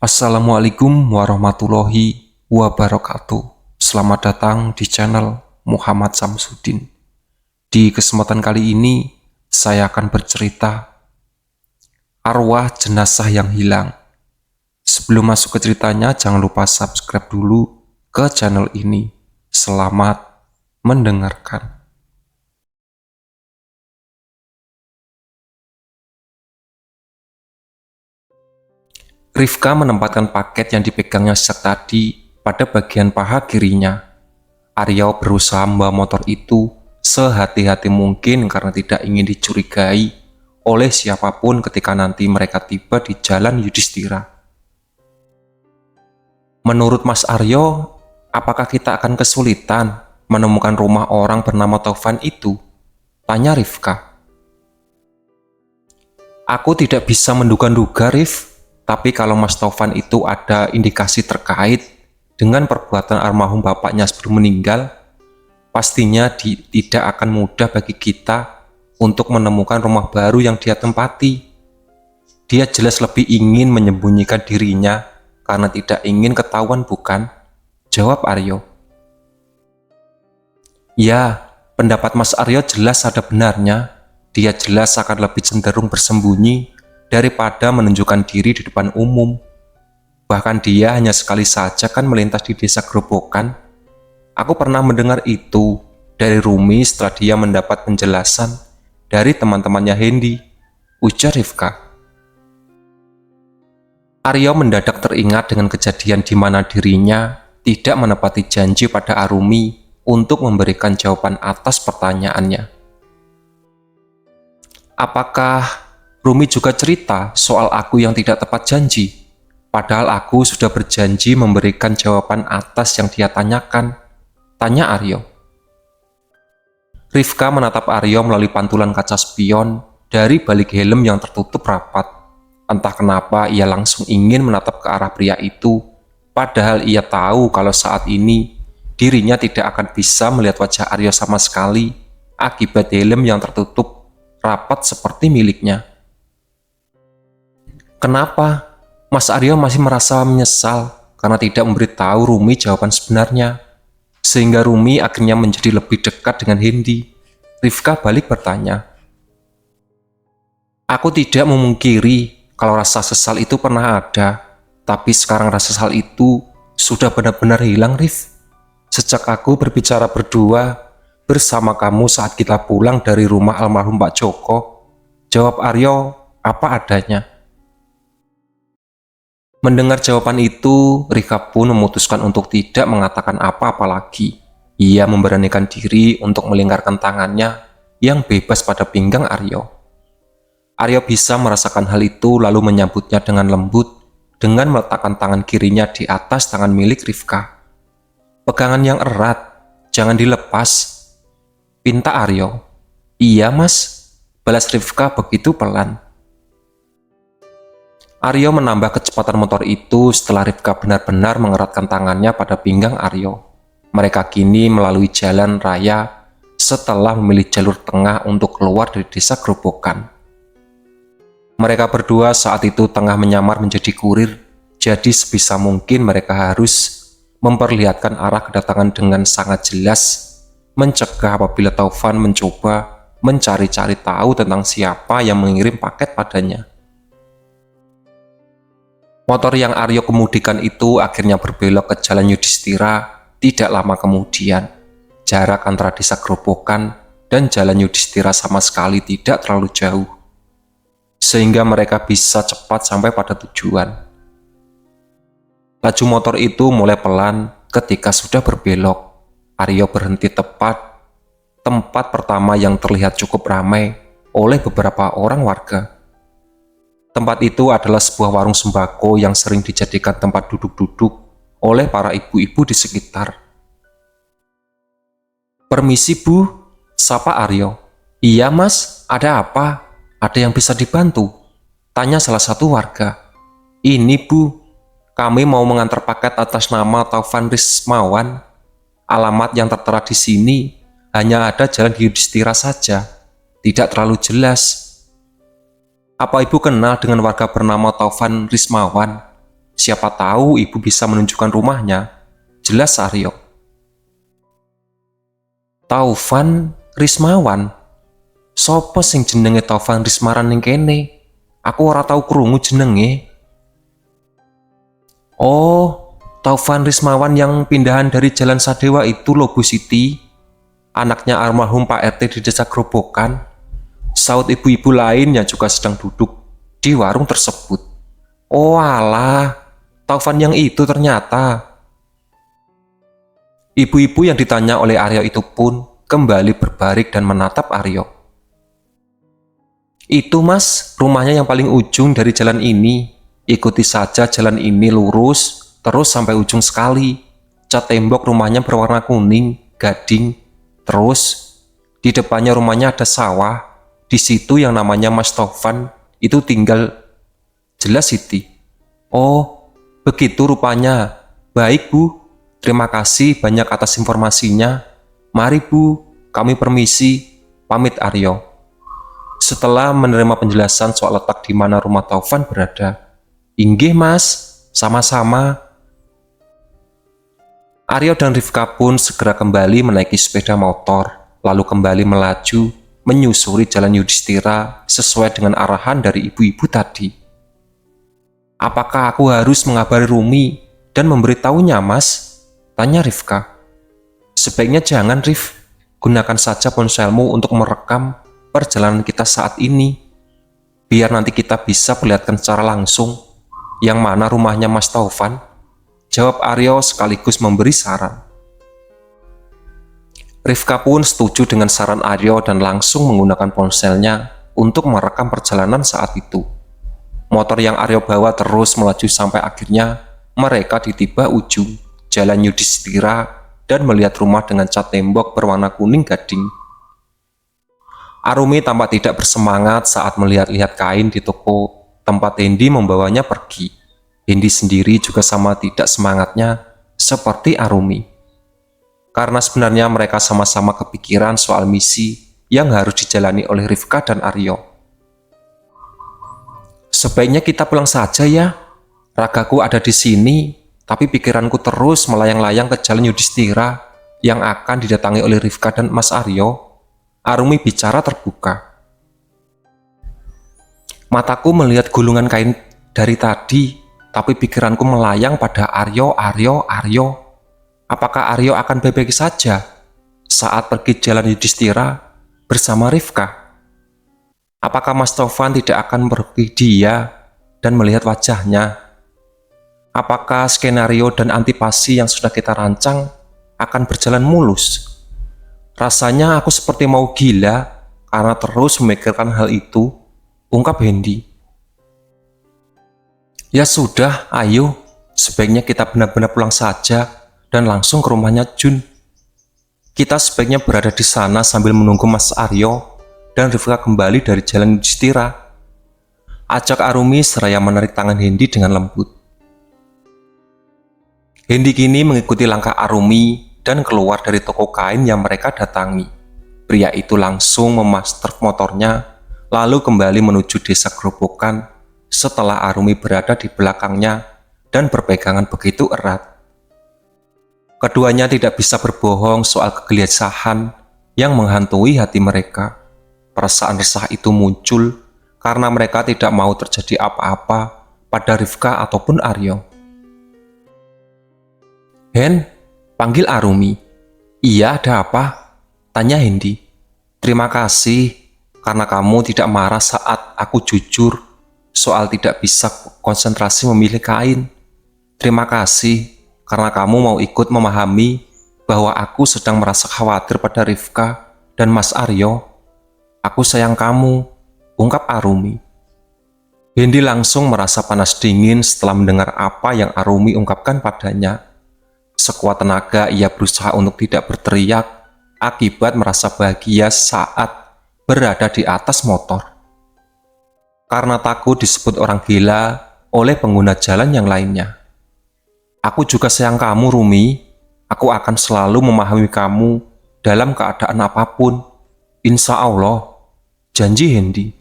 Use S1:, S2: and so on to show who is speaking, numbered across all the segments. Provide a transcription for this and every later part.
S1: Assalamualaikum warahmatullahi wabarakatuh. Selamat datang di channel Muhammad Samsudin. Di kesempatan kali ini, saya akan bercerita arwah jenazah yang hilang. Sebelum masuk ke ceritanya, jangan lupa subscribe dulu ke channel ini. Selamat mendengarkan. Rifka menempatkan paket yang dipegangnya sejak tadi pada bagian paha kirinya. Aryo berusaha membawa motor itu sehati-hati mungkin karena tidak ingin dicurigai oleh siapapun ketika nanti mereka tiba di Jalan Yudhistira. Menurut Mas Aryo, apakah kita akan kesulitan menemukan rumah orang bernama Taufan itu? Tanya Rifka. Aku tidak bisa menduga-duga, Rif. Tapi kalau Mas Taufan itu ada indikasi terkait dengan perbuatan almarhum bapaknya sebelum meninggal, pastinya tidak akan mudah bagi kita untuk menemukan rumah baru yang dia tempati. Dia jelas lebih ingin menyembunyikan dirinya karena tidak ingin ketahuan, bukan? Jawab Aryo. Ya, pendapat Mas Aryo jelas ada benarnya. Dia jelas akan lebih cenderung bersembunyi daripada menunjukkan diri di depan umum. Bahkan dia hanya sekali saja kan melintas di desa Grobogan. Aku pernah mendengar itu dari Rumi setelah dia mendapat penjelasan dari teman-temannya Hendy, ujar Rifka. Aryo mendadak teringat dengan kejadian di mana dirinya tidak menepati janji pada Arumi untuk memberikan jawaban atas pertanyaannya. Apakah Rumi juga cerita soal aku yang tidak tepat janji? Padahal aku sudah berjanji memberikan jawaban atas yang dia tanyakan, tanya Aryo. Rifka menatap Aryo melalui pantulan kaca spion dari balik helm yang tertutup rapat. Entah kenapa ia langsung ingin menatap ke arah pria itu, padahal ia tahu kalau saat ini dirinya tidak akan bisa melihat wajah Aryo sama sekali akibat helm yang tertutup rapat seperti miliknya. Kenapa? Mas Aryo masih merasa menyesal karena tidak memberitahu Rumi jawaban sebenarnya, sehingga Rumi akhirnya menjadi lebih dekat dengan Hendy. Rifka balik bertanya. Aku tidak memungkiri kalau rasa sesal itu pernah ada, tapi sekarang rasa sesal itu sudah benar-benar hilang, Rif. Sejak aku berbicara berdua bersama kamu saat kita pulang dari rumah almarhum Pak Joko, jawab Aryo apa adanya. Mendengar jawaban itu, Rika pun memutuskan untuk tidak mengatakan apa-apa lagi. Ia memberanikan diri untuk melingkarkan tangannya yang bebas pada pinggang Aryo. Aryo bisa merasakan hal itu lalu menyambutnya dengan lembut dengan meletakkan tangan kirinya di atas tangan milik Rifka. Pegangan yang erat, jangan dilepas, pinta Aryo. Iya mas, balas Rifka begitu pelan. Aryo menambah kecepatan motor itu setelah Rifka benar-benar mengeratkan tangannya pada pinggang Aryo. Mereka kini melalui jalan raya setelah memilih jalur tengah untuk keluar dari desa Grobogan. Mereka berdua saat itu tengah menyamar menjadi kurir, jadi sebisa mungkin mereka harus memperlihatkan arah kedatangan dengan sangat jelas, mencegah apabila Taufan mencoba mencari-cari tahu tentang siapa yang mengirim paket padanya. Motor yang Aryo kemudikan itu akhirnya berbelok ke Jalan Yudhistira tidak lama kemudian. Jarak antara desa Grobogan dan Jalan Yudhistira sama sekali tidak terlalu jauh, sehingga mereka bisa cepat sampai pada tujuan. Laju motor itu mulai pelan ketika sudah berbelok. Aryo berhenti tepat tempat pertama yang terlihat cukup ramai oleh beberapa orang warga. Tempat itu adalah sebuah warung sembako yang sering dijadikan tempat duduk-duduk oleh para ibu-ibu di sekitar. Permisi bu, sapa Aryo. Iya mas, ada apa? Ada yang bisa dibantu? Tanya salah satu warga. Ini bu, kami mau mengantar paket atas nama Taufan Rismawan. Alamat yang tertera di sini hanya ada Jalan Yudhistira saja, tidak terlalu jelas. Apa ibu kenal dengan warga bernama Taufan Rismawan? Siapa tahu ibu bisa menunjukkan rumahnya. Jelas Aryo. Taufan Rismawan? Sopo sing jenenge Taufan Rismaran ning kene? Aku ora tau krungu jenenge. Oh, Taufan Rismawan yang pindahan dari Jalan Sadewa itu loh Bu Siti. Anaknya almarhum Pak RT di Desa Grobogan. Saut ibu-ibu lain yang juga sedang duduk di warung tersebut. Oh alah, Taufan yang itu ternyata. Ibu-ibu yang ditanya oleh Aryo itu pun kembali berbaring dan menatap Aryo. Itu Mas, rumahnya yang paling ujung dari jalan ini. Ikuti saja jalan ini lurus, terus sampai ujung sekali. Cat tembok rumahnya berwarna kuning, gading. Terus, di depannya rumahnya ada sawah. Di situ yang namanya Mas Taufan itu tinggal. Jelas Siti. Oh, begitu rupanya. Baik Bu, terima kasih banyak atas informasinya. Mari Bu, kami permisi. Pamit Aryo. Setelah menerima penjelasan soal letak di mana rumah Taufan berada. Inggih Mas, sama-sama. Aryo dan Rifka pun segera kembali menaiki sepeda motor, lalu kembali melaju, menyusuri jalan Yudhistira sesuai dengan arahan dari ibu-ibu tadi. Apakah aku harus mengabari Rumi dan memberitahunya Mas? Tanya Rifka. Sebaiknya jangan Rif, gunakan saja ponselmu untuk merekam perjalanan kita saat ini. Biar nanti kita bisa perlihatkan secara langsung yang mana rumahnya Mas Taufan. Jawab Aryo sekaligus memberi saran. Rifka pun setuju dengan saran Aryo dan langsung menggunakan ponselnya untuk merekam perjalanan saat itu. Motor yang Aryo bawa terus melaju sampai akhirnya mereka ditiba ujung Jalan Yudhistira dan melihat rumah dengan cat tembok berwarna kuning gading. Arumi tampak tidak bersemangat saat melihat-lihat kain di toko tempat Hendy membawanya pergi. Hendy sendiri juga sama tidak semangatnya seperti Arumi. Karena sebenarnya mereka sama-sama kepikiran soal misi yang harus dijalani oleh Rifka dan Aryo. Sebaiknya kita pulang saja ya. Ragaku ada di sini, tapi pikiranku terus melayang-layang ke Jalan Yudhistira yang akan didatangi oleh Rifka dan Mas Aryo. Arumi bicara terbuka. Mataku melihat gulungan kain dari tadi, tapi pikiranku melayang pada Aryo. Apakah Aryo akan baik-baik saja saat pergi Jalan Yudhistira bersama Rifka? Apakah Mas Taufan tidak akan pergi dia dan melihat wajahnya? Apakah skenario dan antipasi yang sudah kita rancang akan berjalan mulus? Rasanya aku seperti mau gila karena terus memikirkan hal itu, ungkap Hendy. Ya sudah, ayo, sebaiknya kita benar-benar pulang saja dan langsung ke rumahnya Jun. Kita sebaiknya berada di sana sambil menunggu Mas Aryo dan Rifka kembali dari Jalan Yudhistira. Ajak Arumi seraya menarik tangan Hendy dengan lembut. Hendy kini mengikuti langkah Arumi dan keluar dari toko kain yang mereka datangi. Pria itu langsung memaster motornya, lalu kembali menuju Desa Grobogan setelah Arumi berada di belakangnya dan berpegangan begitu erat. Keduanya tidak bisa berbohong soal kegelisahan yang menghantui hati mereka. Perasaan resah itu muncul karena mereka tidak mau terjadi apa-apa pada Rifka ataupun Aryo. Hen, panggil Arumi. Iya, ada apa? Tanya Hendy. Terima kasih karena kamu tidak marah saat aku jujur soal tidak bisa konsentrasi memilih kain. Terima kasih karena kamu mau ikut memahami bahwa aku sedang merasa khawatir pada Rifka dan Mas Aryo. Aku sayang kamu, ungkap Arumi. Hendy langsung merasa panas dingin setelah mendengar apa yang Arumi ungkapkan padanya. Sekuat tenaga ia berusaha untuk tidak berteriak akibat merasa bahagia saat berada di atas motor. Karena takut disebut orang gila oleh pengguna jalan yang lainnya. Aku juga sayang kamu, Rumi. Aku akan selalu memahami kamu dalam keadaan apapun. Insya Allah, janji Hendy.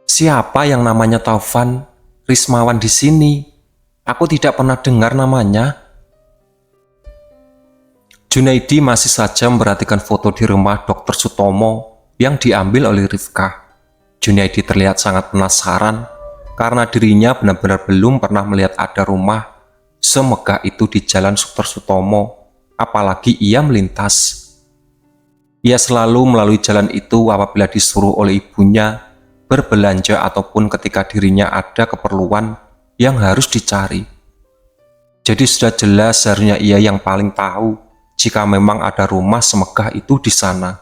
S1: Siapa yang namanya Taufan Rismawan di sini. Aku tidak pernah dengar namanya. Junaidi masih saja memperhatikan foto di rumah Dr. Sutomo yang diambil oleh Rifkah. Junaidi terlihat sangat penasaran karena dirinya benar-benar belum pernah melihat ada rumah semegah itu di Jalan Dr. Sutomo, apalagi ia melintas. Ia selalu melalui jalan itu apabila disuruh oleh ibunya berbelanja ataupun ketika dirinya ada keperluan yang harus dicari. Jadi sudah jelas seharusnya ia yang paling tahu jika memang ada rumah semegah itu di sana.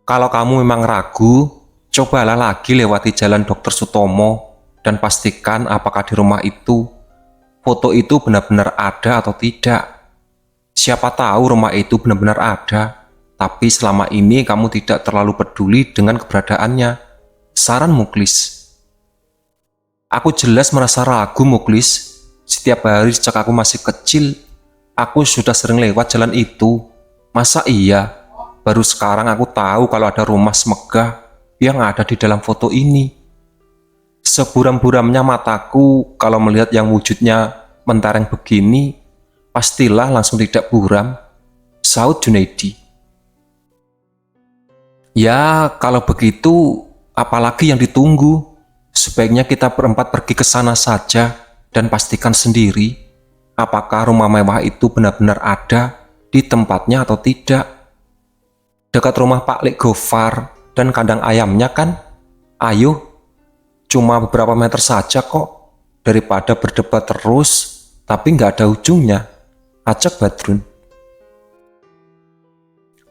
S1: Kalau kamu memang ragu, cobalah lagi lewati Jalan Dr. Sutomo dan pastikan apakah di rumah itu foto itu benar-benar ada atau tidak. Siapa tahu rumah itu benar-benar ada, tapi selama ini kamu tidak terlalu peduli dengan keberadaannya. Saran Muklis. Aku jelas merasa ragu, Muklis. Setiap hari sejak aku masih kecil, aku sudah sering lewat jalan itu. Masa iya? Baru sekarang aku tahu kalau ada rumah semegah yang ada di dalam foto ini. Seburam-buramnya mataku kalau melihat yang wujudnya mentereng begini, pastilah langsung tidak buram, sahut Junaidi. Ya, kalau begitu, apalagi yang ditunggu? Sebaiknya kita berempat pergi ke sana saja dan pastikan sendiri apakah rumah mewah itu benar-benar ada di tempatnya atau tidak. Dekat rumah Pak Lek Gofar dan kandang ayamnya kan? Ayo, cuma beberapa meter saja kok, daripada berdebat terus tapi nggak ada ujungnya, ajak Badrun.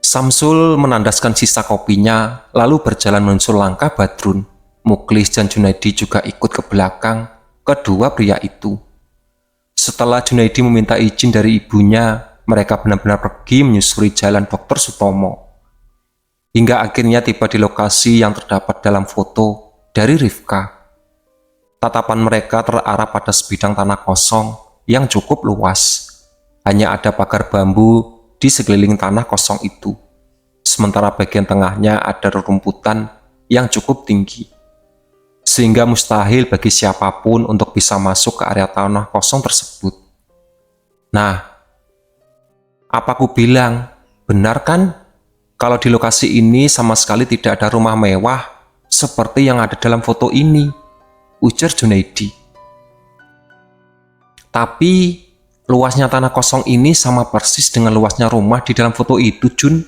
S1: Samsul menandaskan sisa kopinya, lalu berjalan menyusul langkah Badrun. Muklis dan Junaidi juga ikut ke belakang kedua pria itu. Setelah Junaidi meminta izin dari ibunya, mereka benar-benar pergi menyusuri Jalan Dr. Sutomo. Hingga akhirnya tiba di lokasi yang terdapat dalam foto dari Rifkah. Tatapan mereka terarah pada sebidang tanah kosong yang cukup luas. Hanya ada pagar bambu di sekeliling tanah kosong itu. Sementara bagian tengahnya ada rerumputan yang cukup tinggi. Sehingga mustahil bagi siapapun untuk bisa masuk ke area tanah kosong tersebut. Nah, apa aku bilang, benar kan? Kalau di lokasi ini sama sekali tidak ada rumah mewah seperti yang ada dalam foto ini, ujar Junaidi. Tapi, luasnya tanah kosong ini sama persis dengan luasnya rumah di dalam foto itu, Jun.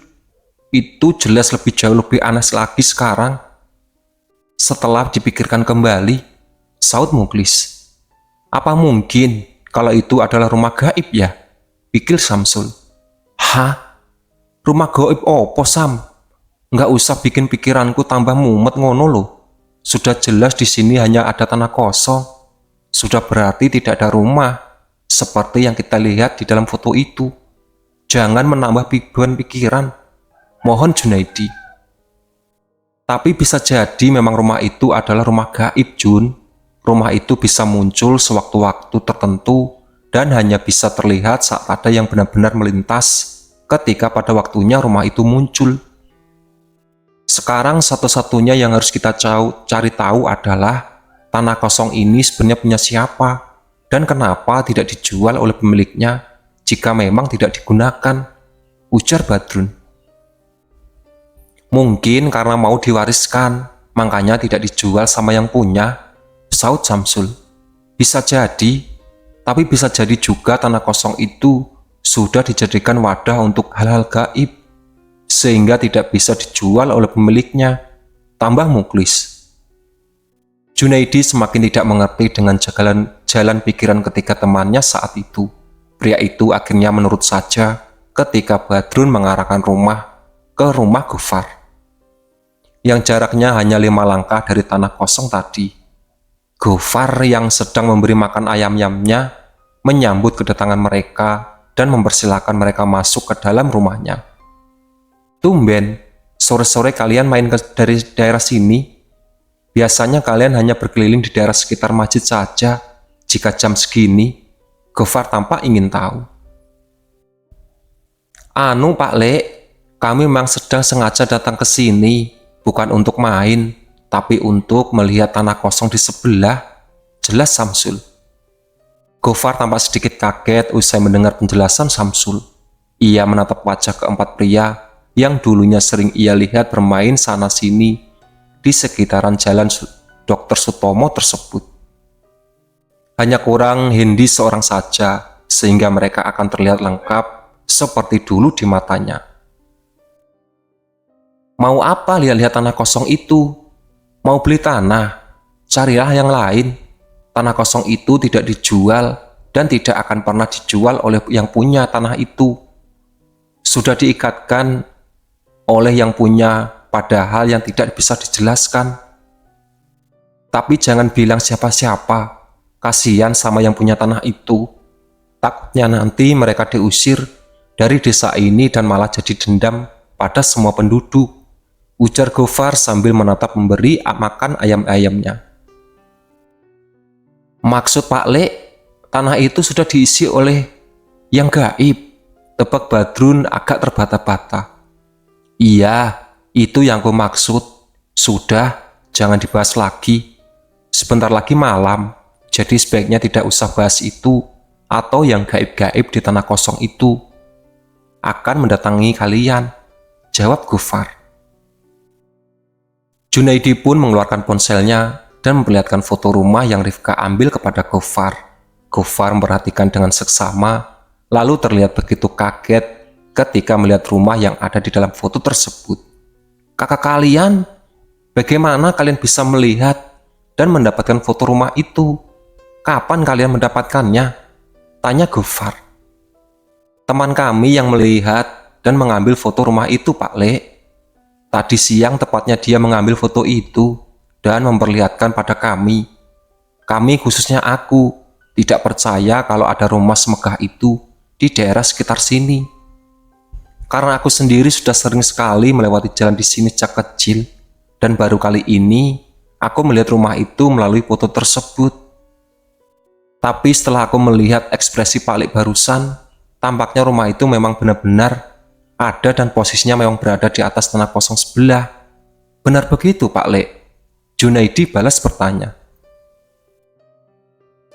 S1: Itu jelas jauh lebih aneh lagi sekarang. Setelah dipikirkan kembali, sahut Muklis. Apa mungkin kalau itu adalah rumah gaib ya? Pikir Samsul. Hah? Rumah gaib opo, Sam? Nggak usah bikin pikiranku tambah mumet ngono loh. Sudah jelas di sini hanya ada tanah kosong. Sudah berarti tidak ada rumah, seperti yang kita lihat di dalam foto itu. Jangan menambah beban pikiran. Mohon Junaidi. Tapi bisa jadi memang rumah itu adalah rumah gaib, Jun. Rumah itu bisa muncul sewaktu-waktu tertentu dan hanya bisa terlihat saat ada yang benar-benar melintas ketika pada waktunya rumah itu muncul. Sekarang satu-satunya yang harus kita cari tahu adalah tanah kosong ini sebenarnya punya siapa dan kenapa tidak dijual oleh pemiliknya jika memang tidak digunakan, ujar Badrun. Mungkin karena mau diwariskan, makanya tidak dijual sama yang punya, sahut Samsul. Bisa jadi, tapi bisa jadi juga tanah kosong itu sudah dijadikan wadah untuk hal-hal gaib, sehingga tidak bisa dijual oleh pemiliknya, tambah Muklis. Junaidi semakin tidak mengerti dengan jalan pikiran ketika temannya saat itu. Pria itu akhirnya menurut saja ketika Badrun mengarahkan ke rumah Gofar, yang jaraknya hanya 5 langkah dari tanah kosong tadi. Gofar yang sedang memberi makan ayam-ayamnya menyambut kedatangan mereka dan mempersilahkan mereka masuk ke dalam rumahnya. Tumben, sore-sore kalian main dari daerah sini? Biasanya kalian hanya berkeliling di daerah sekitar masjid saja. Jika jam segini, Gofar tampak ingin tahu. Pak Lek, kami memang sedang sengaja datang ke sini. Bukan untuk main, tapi untuk melihat tanah kosong di sebelah, jelas Samsul. Gofar tampak sedikit kaget usai mendengar penjelasan Samsul. Ia menatap wajah keempat pria yang dulunya sering ia lihat bermain sana-sini di sekitaran jalan Dr. Sutomo tersebut. Hanya kurang Hendi seorang saja, sehingga mereka akan terlihat lengkap seperti dulu di matanya. Mau apa lihat-lihat tanah kosong itu? Mau beli tanah? Carilah yang lain. Tanah kosong itu tidak dijual dan tidak akan pernah dijual oleh yang punya tanah itu. Sudah diikatkan oleh yang punya, padahal yang tidak bisa dijelaskan. Tapi jangan bilang siapa-siapa. Kasihan sama yang punya tanah itu. Takutnya nanti mereka diusir dari desa ini dan malah jadi dendam pada semua penduduk, ujar Gofar sambil menatap memberi makan ayam-ayamnya. Maksud Pak Lek, tanah itu sudah diisi oleh yang gaib, tebak Badrun agak terbata-bata. Iya, itu yang ku maksud. Sudah, jangan dibahas lagi. Sebentar lagi malam, jadi sebaiknya tidak usah bahas itu atau yang gaib-gaib di tanah kosong itu. Akan mendatangi kalian, jawab Gofar. Junaidi pun mengeluarkan ponselnya dan memperlihatkan foto rumah yang Rifka ambil kepada Gofar. Gofar memperhatikan dengan seksama, lalu terlihat begitu kaget ketika melihat rumah yang ada di dalam foto tersebut. Kakak kalian, bagaimana kalian bisa melihat dan mendapatkan foto rumah itu? Kapan kalian mendapatkannya? Tanya Gofar. Teman kami yang melihat dan mengambil foto rumah itu, Pak Lek. Tadi siang tepatnya dia mengambil foto itu dan memperlihatkan pada kami. Kami khususnya aku tidak percaya kalau ada rumah semegah itu di daerah sekitar sini. Karena aku sendiri sudah sering sekali melewati jalan di sini sejak kecil dan baru kali ini aku melihat rumah itu melalui foto tersebut. Tapi setelah aku melihat ekspresi Pak Lek barusan, tampaknya rumah itu memang benar-benar ada dan posisinya memang berada di atas tanah kosong sebelah. Benar begitu, Pak Lek? Junaidi balas bertanya.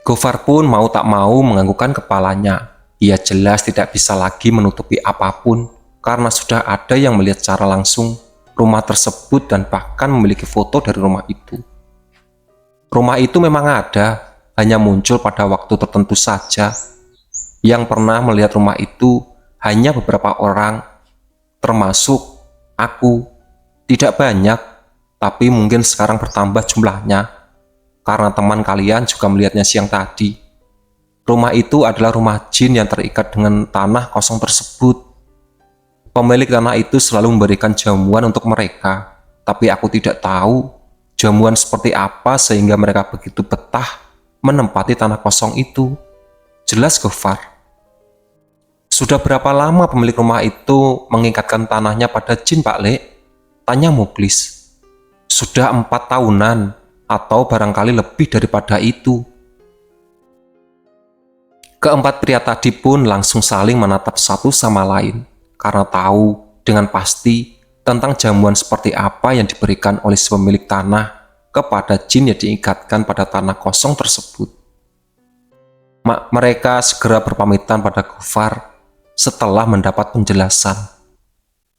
S1: Gofar pun mau tak mau menganggukkan kepalanya. Ia jelas tidak bisa lagi menutupi apapun karena sudah ada yang melihat secara langsung rumah tersebut dan bahkan memiliki foto dari rumah itu. Rumah itu memang ada, hanya muncul pada waktu tertentu saja. Yang pernah melihat rumah itu hanya beberapa orang, termasuk aku. Tidak banyak, tapi mungkin sekarang bertambah jumlahnya, karena teman kalian juga melihatnya siang tadi. Rumah itu adalah rumah jin yang terikat dengan tanah kosong tersebut. Pemilik tanah itu selalu memberikan jamuan untuk mereka, tapi aku tidak tahu jamuan seperti apa sehingga mereka begitu betah menempati tanah kosong itu. Jelas Gofar. Sudah berapa lama pemilik rumah itu mengikatkan tanahnya pada jin, Pak Lek? Tanya Muklis. Sudah 4 tahunan, atau barangkali lebih daripada itu. Keempat pria tadi pun langsung saling menatap satu sama lain, karena tahu dengan pasti tentang jamuan seperti apa yang diberikan oleh si pemilik tanah kepada jin yang diikatkan pada tanah kosong tersebut. Mereka segera berpamitan pada Gofar setelah mendapat penjelasan.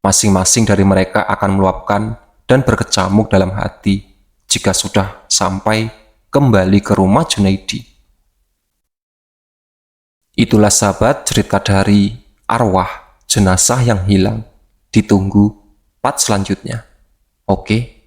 S1: Masing-masing dari mereka akan meluapkan dan berkecamuk dalam hati jika sudah sampai kembali ke rumah Junaidi. Itulah sahabat cerita dari arwah jenazah yang hilang. Ditunggu part selanjutnya. Oke.